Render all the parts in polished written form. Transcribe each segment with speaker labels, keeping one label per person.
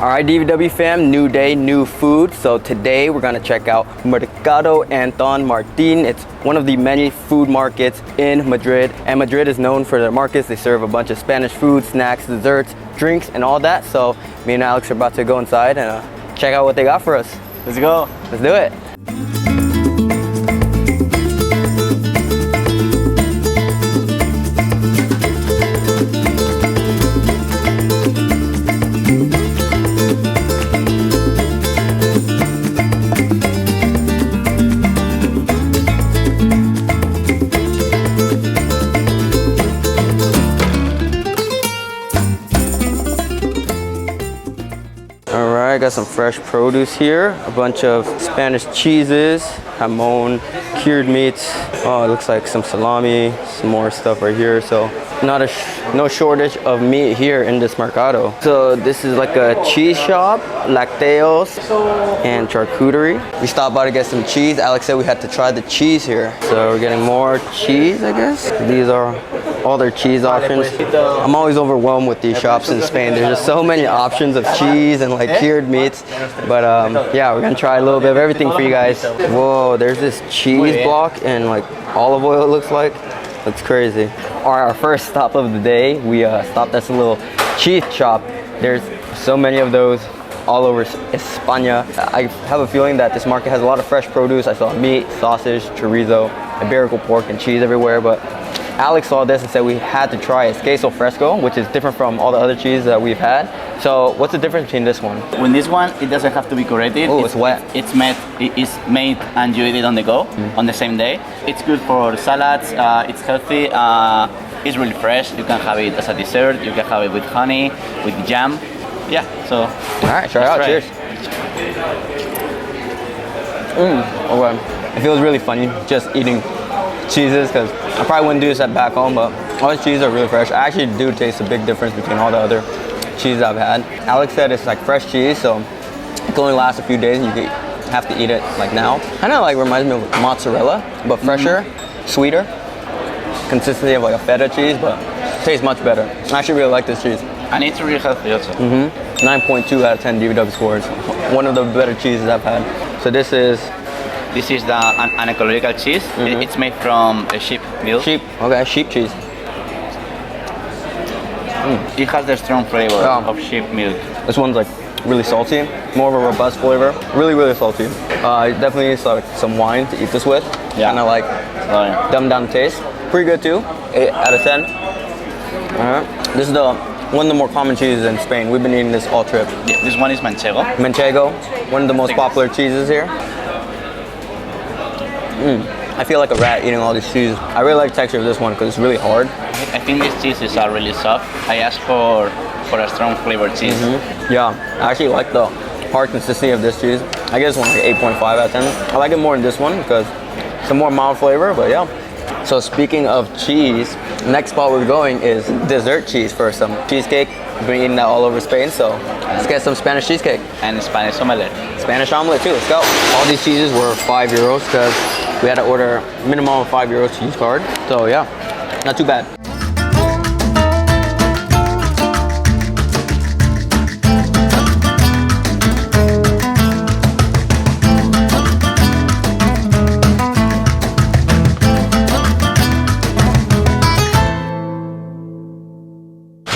Speaker 1: All right, DVW fam, new day, new food. So today we're gonna check out Mercado Anton Martin. It's one of the many food markets in Madrid. And Madrid is known for their markets. They serve a bunch of Spanish food, snacks, desserts, drinks, and all that. So me and Alex are about to go inside and check out what they got for us.
Speaker 2: Let's go.
Speaker 1: Let's do it. I got some fresh produce here, a bunch of Spanish cheeses, jamon, cured meats. Oh, it looks like some salami, some more stuff right here. So no shortage of meat here in this Mercado. So this is like a cheese shop, lácteos and charcuterie. We stopped by to get some cheese. Alex said we had to try the cheese here. So we're getting more cheese, I guess. These are all their cheese options. I'm always overwhelmed with these shops in Spain. There's just so many options of cheese and like cured meats. But yeah, we're gonna try a little bit of everything for you guys. Whoa, there's this cheese block and like olive oil, it looks like. Looks crazy. All right, our first stop of the day, we stopped at a little cheese shop. There's so many of those all over España. I have a feeling that this market has a lot of fresh produce. I saw meat, sausage, chorizo, iberico pork, and cheese everywhere. But Alex saw this and said we had to try it. It's queso fresco, which is different from all the other cheese that we've had. So what's the difference between this one?
Speaker 2: With this one, it doesn't have to be curated.
Speaker 1: Oh, it's wet.
Speaker 2: It's made and you eat it on the go on the same day. It's good for salads. It's healthy. It's really fresh. You can have it as a dessert. You can have it with honey, with jam. Yeah. So.
Speaker 1: All right, try it out. Cheers. Okay. It feels really funny just eating cheeses because I probably wouldn't do this at back home, but all the cheeses are really fresh. I actually do taste a big difference between all the other cheese I've had. Alex said it's like fresh cheese, so it can only last a few days and you have to eat it like now. Kind of like reminds me of mozzarella, but fresher, sweeter. Consistency of like a feta cheese, but tastes much better. I actually really like this cheese.
Speaker 2: And it's really healthy also.
Speaker 1: 9.2 out of 10 DVW scores. One of the better cheeses I've had. So this is an ecological cheese. It's made from sheep milk. Sheep, okay, sheep cheese.
Speaker 2: It has the strong flavor of sheep milk.
Speaker 1: This one's like really salty, more of a robust flavor. Really, really salty. It definitely needs like some wine to eat this with.
Speaker 2: Yeah.
Speaker 1: Kind of like dumbed down taste. Pretty good too, 8 out of 10. This is one of the more common cheeses in Spain. We've been eating this all trip.
Speaker 2: Yeah, this one is manchego.
Speaker 1: Manchego, one of the most popular cheeses here. I feel like a rat eating all these cheeses. I really like the texture of this one because it's really hard.
Speaker 2: I think these cheeses are really soft. I asked for a strong flavored cheese.
Speaker 1: Yeah, I actually like the hard consistency of this cheese. I guess this one's like 8.5 out of 10. I like it more than this one because it's a more mild flavor, but yeah. So speaking of cheese, next spot we're going is dessert cheese for some cheesecake. We've been eating that all over Spain, so let's get some Spanish cheesecake.
Speaker 2: And Spanish omelette.
Speaker 1: Spanish omelette too, let's go. All these cheeses were 5 euros because we had to order minimum of 5 euros cheese card. So yeah, not too bad.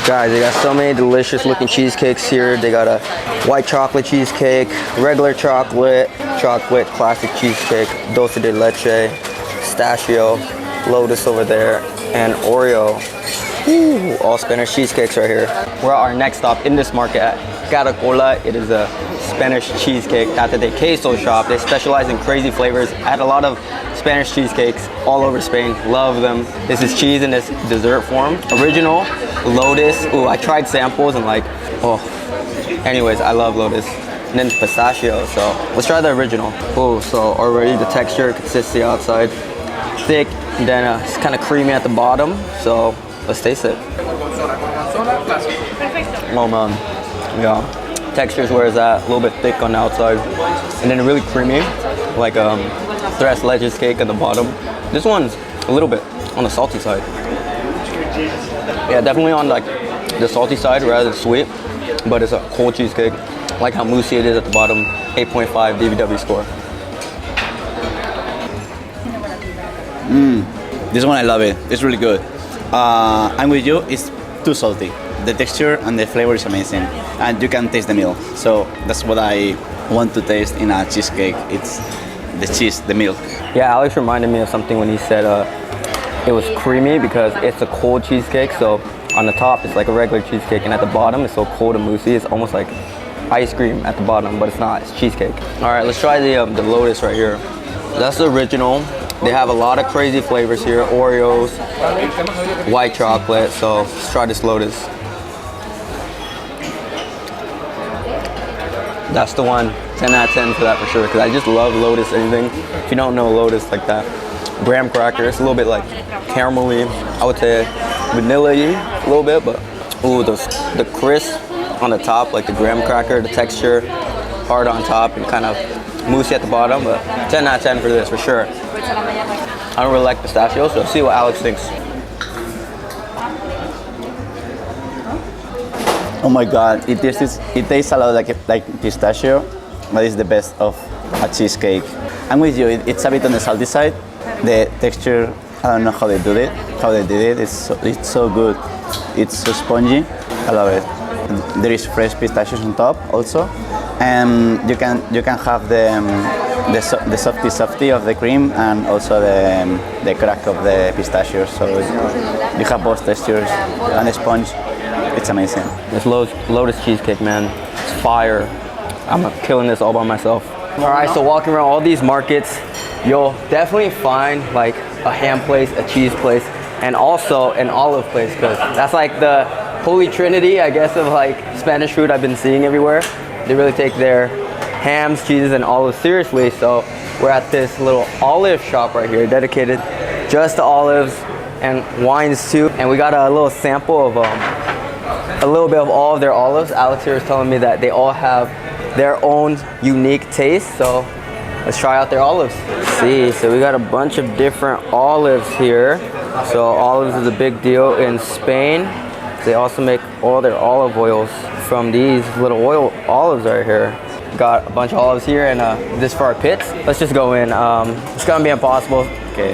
Speaker 1: Guys, they got so many delicious looking cheesecakes here. They got a white chocolate cheesecake, regular chocolate, classic cheesecake, dulce de leche, pistachio, lotus over there, and Oreo. Ooh, all Spanish cheesecakes right here. We're at our next stop in this market at Caracola. It is a Spanish cheesecake at the queso shop. They specialize in crazy flavors. I had a lot of Spanish cheesecakes all over Spain. Love them. This is cheese in this dessert form. Original, lotus. Ooh, I tried samples and like, oh. Anyways, I love lotus. And then pistachio, so let's try the original. Oh, so already the texture, consistency outside, thick, and then it's kind of creamy at the bottom. So let's taste it. Oh man, yeah. Texture's where it's at, a little bit thick on the outside, and then really creamy, like tres leches cake at the bottom. This one's a little bit on the salty side. Yeah, definitely on like the salty side rather than sweet, but it's a cold cheesecake. Like how moosey it is at the bottom. 8.5 DVW score.
Speaker 2: This one I love it. It's really good. I'm with you. It's too salty. The texture and the flavor is amazing, and you can taste the milk. So that's what I want to taste in a cheesecake. It's the cheese, the milk.
Speaker 1: Yeah, Alex reminded me of something when he said it was creamy because it's a cold cheesecake. So on the top it's like a regular cheesecake, and at the bottom it's so cold and moosey. It's almost like ice cream at the bottom, but it's not. It's cheesecake. All right, let's try the Lotus right here. That's the original. They have a lot of crazy flavors here. Oreos, white chocolate. So let's try this Lotus. That's the one. 10 out of 10 for that for sure, because I just love Lotus anything. If you don't know Lotus, like that graham cracker, it's a little bit like caramelly. I would say vanilla-y a little bit, but ooh, the crisp on the top, like the graham cracker, the texture, hard on top and kind of moosey at the bottom, but 10 out of 10 for this for sure. I don't really like pistachios, so let's see what Alex thinks.
Speaker 2: Oh my god, it tastes a lot like pistachio, but it's the best of a cheesecake. I'm with you, it's a bit on the salty side. The texture, I don't know how they did it. It's so good. It's so spongy. I love it. There is fresh pistachios on top also, and you can have the softy of the cream and also the crack of the pistachios. So you have both textures and the sponge. It's amazing.
Speaker 1: This Lotus cheesecake, man, it's fire. I'm killing this all by myself. All right, so walking around all these markets, you'll definitely find like a ham place, a cheese place, and also an olive place, because that's like the holy trinity, I guess, of like Spanish food I've been seeing everywhere. They really take their hams, cheeses, and olives seriously. So we're at this little olive shop right here, dedicated just to olives and wines too. And we got a little sample of a little bit of all of their olives. Alex here is telling me that they all have their own unique taste. So let's try out their olives. Let's see, so we got a bunch of different olives here. So olives is a big deal in Spain. They also make all their olive oils from these little olives right here. Got a bunch of olives here, and this for our pits. Let's just go in. It's gonna be impossible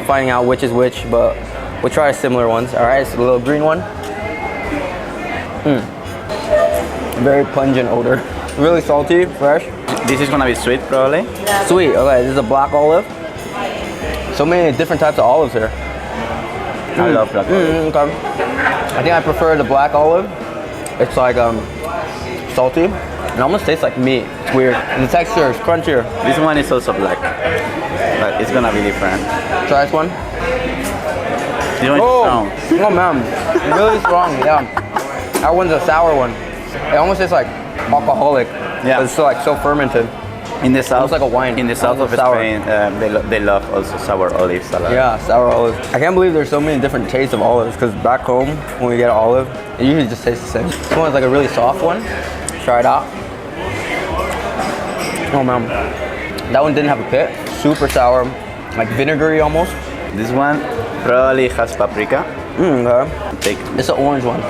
Speaker 1: finding out which is which, but we'll try similar ones. All right, so the little green one. Very pungent odor. Really salty, fresh.
Speaker 2: This is gonna be sweet probably.
Speaker 1: Sweet, okay, this is a black olive. So many different types of olives here.
Speaker 2: I love black olive.
Speaker 1: Okay. I think I prefer the black olive. It's like salty. It almost tastes like meat. It's weird. And the texture is crunchier.
Speaker 2: This one is also black, but it's gonna be different.
Speaker 1: Try this one.
Speaker 2: This one is strong.
Speaker 1: Oh man, really strong, yeah. That one's a sour one. It almost tastes like alcoholic.
Speaker 2: Yeah.
Speaker 1: But it's so, like so fermented.
Speaker 2: In the south,
Speaker 1: Almost like a wine.
Speaker 2: In the south of
Speaker 1: sour.
Speaker 2: Spain, they love also sour olives a lot.
Speaker 1: Yeah, sour olives. I can't believe there's so many different tastes of olives, because back home, when we get an olive, it usually just tastes the same. This one's like a really soft one. Try it out. Oh man, that one didn't have a pit. Super sour, like vinegary almost.
Speaker 2: This one probably has paprika.
Speaker 1: Okay. It's an orange one.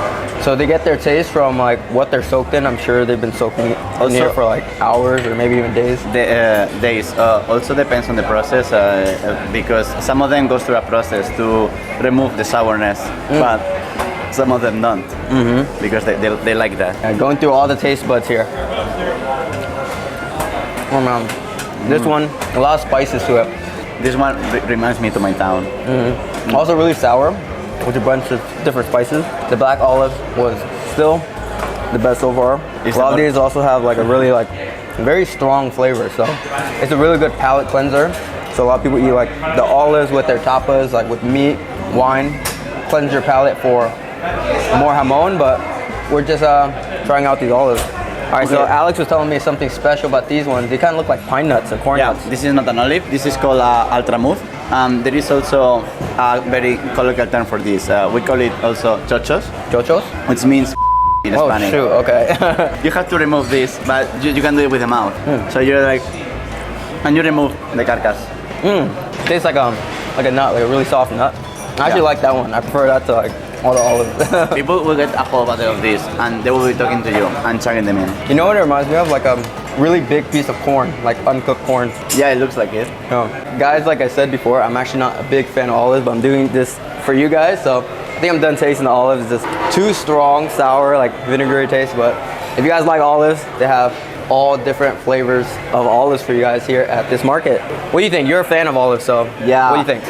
Speaker 1: So they get their taste from like what they're soaked in. I'm sure they've been soaking in here for like hours or maybe even days.
Speaker 2: The days also depends on the process, because some of them goes through a process to remove the sourness, but some of them don't, because they like that.
Speaker 1: Yeah, going through all the taste buds here. Oh man, this one, a lot of spices to it.
Speaker 2: This one reminds me to my town.
Speaker 1: Also really sour, with a bunch of different spices. The black olive was still the best so far. A lot of these also have like a really like very strong flavor, so it's a really good palate cleanser. So a lot of people eat like the olives with their tapas, like with meat, wine, cleanse your palate for more jamon, but we're just trying out these olives. All right, so Alex was telling me something special about these ones. They kind of look like pine nuts and corn nuts.
Speaker 2: This is not an olive. This is called ultramouth. There is also a very colloquial term for this. We call it also chochos.
Speaker 1: Chochos?
Speaker 2: Which means in Spanish.
Speaker 1: Oh, shoot, okay.
Speaker 2: You have to remove this, but you can do it with the mouth. So you're like, and you remove the carcass.
Speaker 1: Tastes like a nut, like a really soft nut. I actually like that one. I prefer that to like all the olives.
Speaker 2: People will get a whole bottle of this and they will be talking to you and chugging them in.
Speaker 1: You know what it reminds me of? Like a really big piece of corn, like uncooked corn.
Speaker 2: Yeah, it looks like it.
Speaker 1: No. Guys, like I said before, I'm actually not a big fan of olives, but I'm doing this for you guys. So I think I'm done tasting the olives. It's just too strong, sour, like vinegary taste. But if you guys like olives, they have all different flavors of olives for you guys here at this market. What do you think? You're a fan of olives, so
Speaker 2: Yeah.
Speaker 1: what do you think?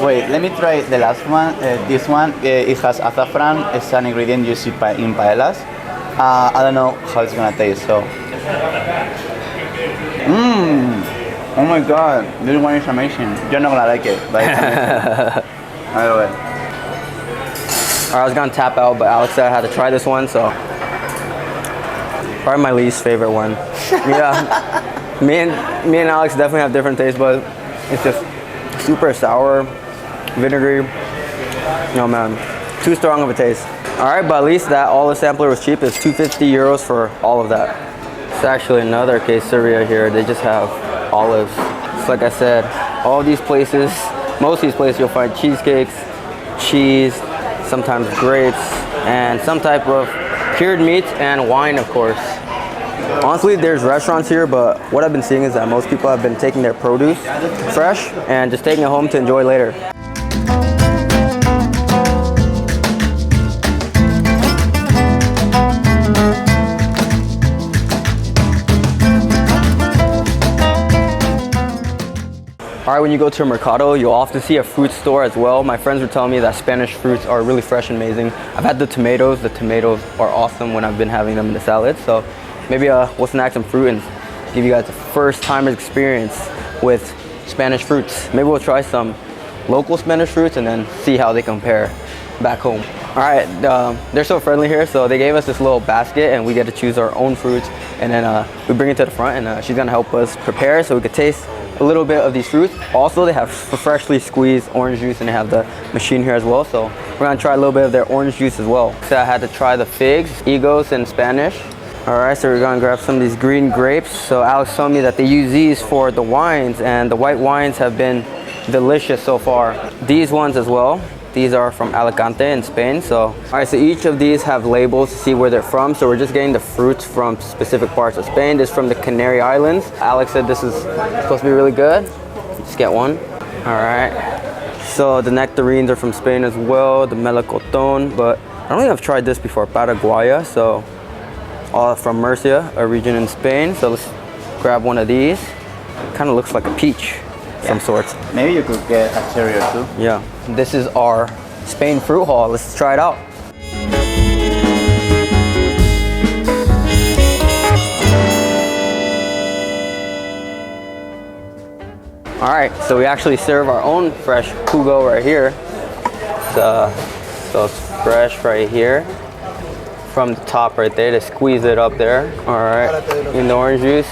Speaker 2: Wait, let me try the last one. This one, it has azafran. It's an ingredient used in paellas. I don't know how it's gonna taste, so. Oh my god, this one is amazing. You're not gonna like it, but it's amazing. I love it.
Speaker 1: All right, I was gonna tap out, but Alex said I had to try this one, so. Probably my least favorite one. Yeah, me and Alex definitely have different tastes, but it's just super sour, vinegary. No man, too strong of a taste. All right, but at least that olive sampler was cheap. It's 250 euros for all of that. It's actually another queseria here. They just have olives. It's like I said, all these places, most of these places you'll find cheesecakes, cheese, sometimes grapes, and some type of cured meat and wine, of course. Honestly, there's restaurants here, but what I've been seeing is that most people have been taking their produce fresh and just taking it home to enjoy later. All right, when you go to a Mercado, you'll often see a fruit store as well. My friends were telling me that Spanish fruits are really fresh and amazing. I've had the tomatoes. The tomatoes are awesome when I've been having them in the salad. So maybe we'll snack some fruit and give you guys a first time experience with Spanish fruits. Maybe we'll try some local Spanish fruits and then see how they compare back home. All right, they're so friendly here. So they gave us this little basket and we get to choose our own fruits. And then we bring it to the front and she's gonna help us prepare so we could taste a little bit of these fruits. Also, they have freshly squeezed orange juice and they have the machine here as well. So we're gonna try a little bit of their orange juice as well. So I had to try the figs, higos in Spanish. All right, so we're gonna grab some of these green grapes. So Alex told me that they use these for the wines and the white wines have been delicious so far. These ones as well. These are from Alicante in Spain. So, all right, so each of these have labels to see where they're from. So we're just getting the fruits from specific parts of Spain. This is from the Canary Islands. Alex said this is supposed to be really good. Just get one. All right. So the nectarines are from Spain as well, the melocotón, but I don't think I've tried this before, Paraguaya. So all from Murcia, a region in Spain. So let's grab one of these. Kind of looks like a peach. Some sorts.
Speaker 2: Maybe you could get a cherry or two.
Speaker 1: Yeah. This is our Spain fruit haul. Let's try it out. All right, so we actually serve our own fresh jugo right here. So it's fresh right here. From the top right there, they squeeze it up there. All right, in the orange juice.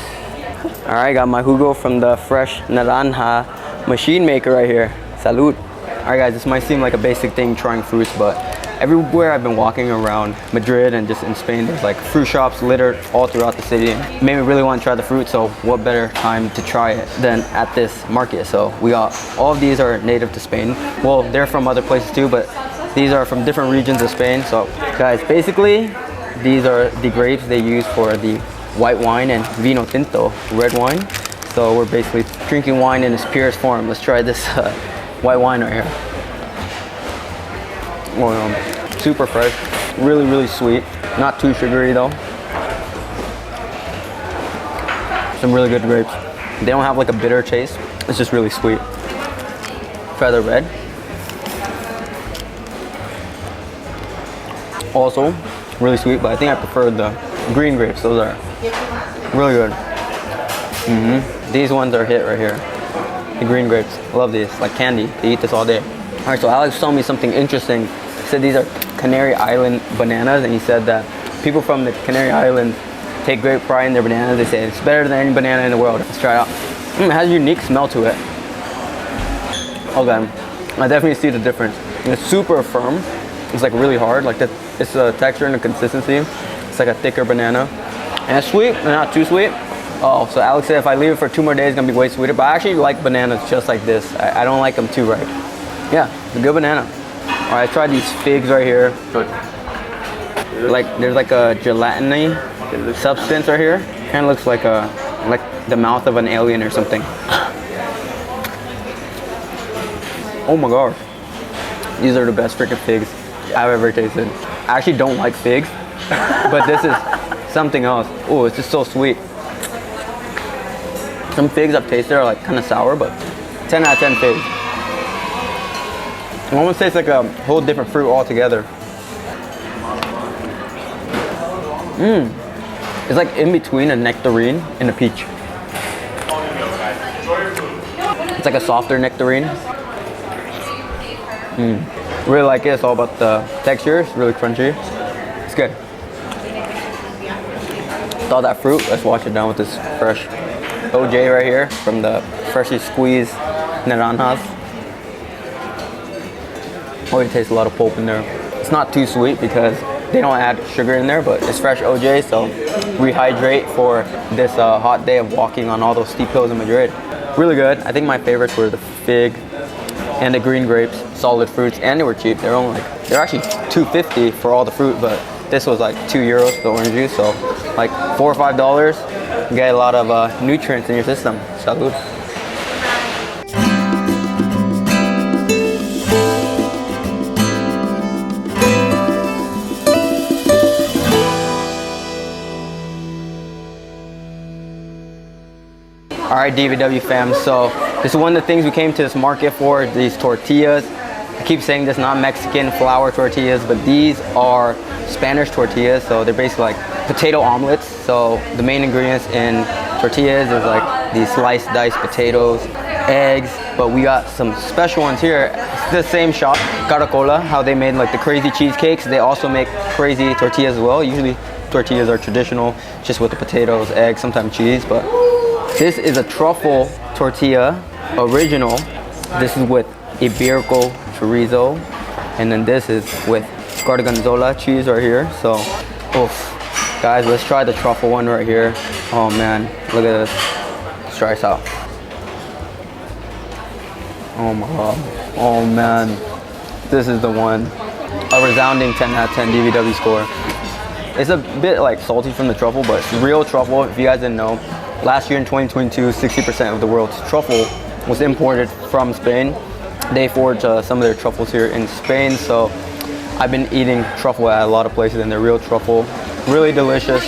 Speaker 1: All right, got my jugo from the fresh naranja machine maker right here. Salud. All right, guys, this might seem like a basic thing, trying fruits, but everywhere I've been walking around Madrid and just in Spain, there's like fruit shops littered all throughout the city. It made me really want to try the fruit, so what better time to try it than at this market? So we got, all of these are native to Spain. Well, they're from other places too, but these are from different regions of Spain. So guys, basically, these are the grapes they use for the white wine and vino tinto, red wine. So we're basically drinking wine in its purest form. Let's try this white wine right here. Oh, super fresh, really, really sweet. Not too sugary though. Some really good grapes. They don't have like a bitter taste. It's just really sweet. Try the red. Also, really sweet, but I think I prefer the green grapes. Those are really good. These ones are a hit right here. The green grapes, love these, like candy. They eat this all day. All right, so Alex told me something interesting. He said these are Canary Island bananas, and he said that people from the Canary Islands take great pride in their bananas. They say it's better than any banana in the world. Let's try it out. It has a unique smell to it. Okay, I definitely see the difference. It's super firm. It's like really hard. Like it's the texture and the consistency. It's like a thicker banana. And it's sweet, but not too sweet. Oh, so Alex said if I leave it for 2 more days, it's gonna be way sweeter. But I actually like bananas just like this. I don't like them too ripe. Yeah, it's a good banana. All right, I tried these figs right here.
Speaker 2: Good.
Speaker 1: Like there's like a gelatiny substance right here. Kind of looks like the mouth of an alien or something. Oh my gosh. These are the best freaking figs I've ever tasted. I actually don't like figs, but this is something else. Oh, it's just so sweet. Some figs I've tasted are like kind of sour, but 10 out of 10 figs. It almost tastes like a whole different fruit altogether. It's like in between a nectarine and a peach. It's like a softer nectarine. Really like it. It's all about the texture. It's really crunchy. It's good. With all that fruit, let's wash it down with this fresh OJ right here from the freshly squeezed naranjas. Oh, it tastes a lot of pulp in there. It's not too sweet because they don't add sugar in there, but it's fresh OJ, so rehydrate for this hot day of walking on all those steep hills in Madrid. Really good. I think my favorites were the fig and the green grapes, solid fruits, and they were cheap. They're actually $2.50 for all the fruit, but this was like €2 for the orange juice, so like $4 or $5. You get a lot of nutrients in your system. Salud. All right, DVW fam, so this is one of the things we came to this market for, these tortillas. I keep saying this, not Mexican flour tortillas, but these are Spanish tortillas, so they're basically like potato omelets. So the main ingredients in tortillas is like these sliced, diced potatoes, eggs, but we got some special ones here. It's the same shop, Caracola, how they made like the crazy cheesecakes. They also make crazy tortillas as well. Usually tortillas are traditional, just with the potatoes, eggs, sometimes cheese, but this is a truffle tortilla, original. This is with Iberico chorizo, and then this is with gorgonzola cheese right here. So, oof. Guys, let's try the truffle one right here. Oh man, look at this. Let's try this out. Oh my god. Oh man, this is the one. A resounding 10 out of 10 DVW score. It's a bit like salty from the truffle, but it's real truffle. If you guys didn't know, last year in 2022, 60% of the world's truffle was imported from Spain. They forage some of their truffles here in Spain, so I've been eating truffle at a lot of places, and they're real truffle. Really delicious.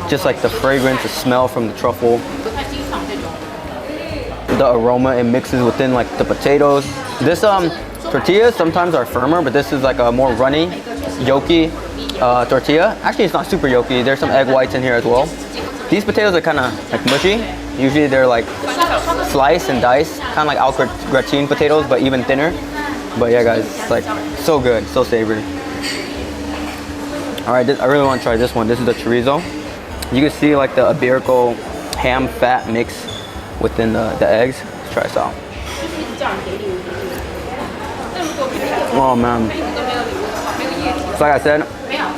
Speaker 1: Just like the fragrance, the smell from the truffle. The aroma, it mixes within like the potatoes. This tortillas sometimes are firmer, but this is like a more runny, yolky tortilla. Actually, it's not super yolky. There's some egg whites in here as well. These potatoes are kind of like mushy. Usually they're like sliced and diced, kind of like al gratin potatoes, but even thinner. But yeah, guys, it's like so good, so savory. All right, I really want to try this one. This is the chorizo. You can see like the Iberico ham fat mix within the eggs. Let's try this out. Oh man. So like I said,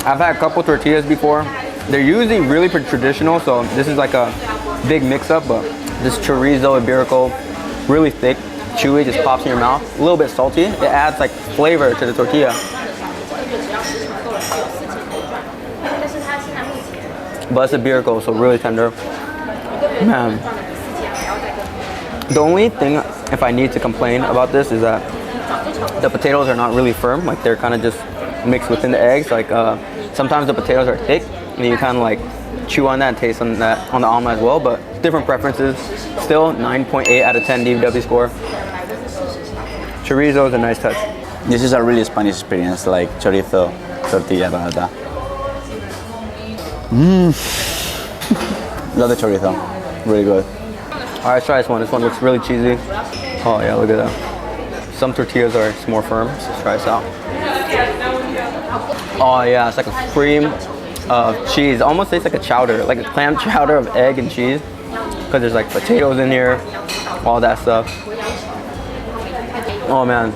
Speaker 1: I've had a couple tortillas before. They're usually really traditional, so this is like a big mix-up, but this chorizo Iberico, really thick, chewy, just pops in your mouth. A little bit salty. It adds like flavor to the tortilla. But it's Iberico, so really tender. Man. The only thing, if I need to complain about this, is that the potatoes are not really firm. Like they're kind of just mixed within the eggs. Like sometimes the potatoes are thick, and you kind of like chew on that and taste on that on the omelet as well, but different preferences. Still 9.8 out of 10 DVW score. Chorizo is a nice touch.
Speaker 2: This is a really Spanish experience, like chorizo, tortilla, patata. Love the chorizo, really good.
Speaker 1: All right, let's try this one. This one looks really cheesy. Oh yeah, look at that. Some tortillas are more firm, so let's try this out. Oh yeah, it's like a cream of cheese. Almost tastes like a chowder, like a clam chowder of egg and cheese, because there's like potatoes in here, all that stuff. Oh man,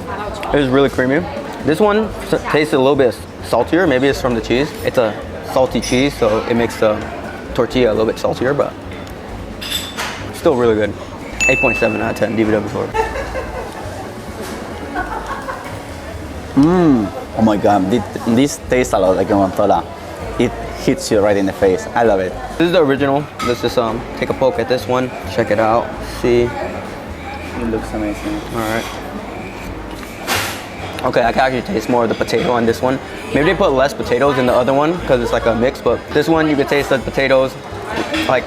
Speaker 1: it is really creamy. This one tastes a little bit saltier. Maybe it's from the cheese. It's a salty cheese, so it makes the tortilla a little bit saltier, but still really good. 8.7 out of 10 DVW score.
Speaker 2: Oh my god, this tastes a lot like a guacamole. It hits you right in the face. I love it.
Speaker 1: This is the original. Let's just take a poke at this one. Check it out. See.
Speaker 2: It looks amazing.
Speaker 1: All right. Okay, I can actually taste more of the potato on this one. Maybe they put less potatoes in the other one because it's like a mix, but this one you can taste the potatoes, like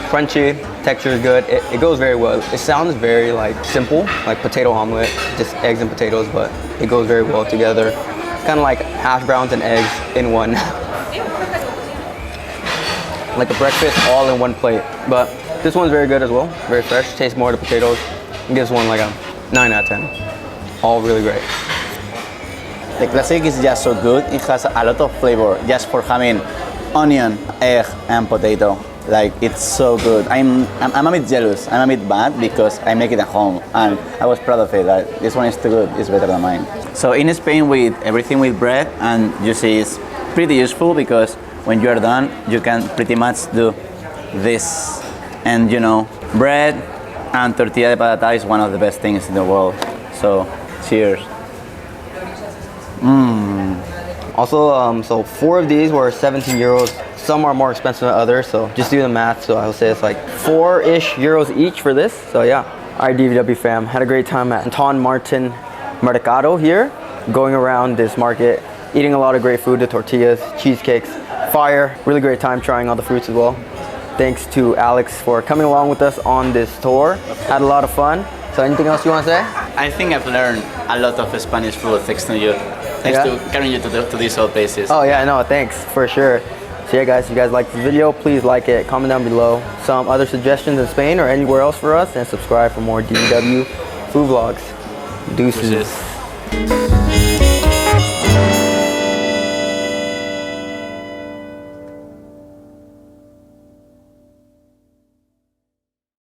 Speaker 1: crunchy, texture is good. It goes very well. It sounds very like simple, like potato omelet, just eggs and potatoes, but it goes very well together. Kind of like hash browns and eggs in one. Like a breakfast all in one plate. But this one's very good as well, very fresh. Tastes more of the potatoes. It gives one like a 9 out of 10. All really great.
Speaker 2: The classic is just so good. It has a lot of flavor just for having onion, egg, and potato. Like, it's so good. I'm a bit jealous. I'm a bit bad because I make it at home, and I was proud of it. That this one is too good. It's better than mine. So in Spain, with everything with bread and juicy is pretty useful because when you are done, you can pretty much do this. And you know, bread and tortilla de patata is one of the best things in the world. So, cheers.
Speaker 1: Also, so 4 of these were 17 euros. Some are more expensive than others, so just do the math. So I would say it's like 4-ish euros each for this. So yeah. All right, DVW fam, had a great time at Anton Mercado here, going around this market, eating a lot of great food, the tortillas, cheesecakes, fire. Really great time trying all the fruits as well. Thanks to Alex for coming along with us on this tour. Had a lot of fun. So anything else you want to say?
Speaker 2: I think I've learned a lot of Spanish food thanks to you. Thanks to carrying you to these old places.
Speaker 1: Oh yeah, no, thanks, for sure. So yeah guys, if you guys liked the video, please like it, comment down below some other suggestions in Spain or anywhere else for us, and subscribe for more DVW food vlogs. Deuces.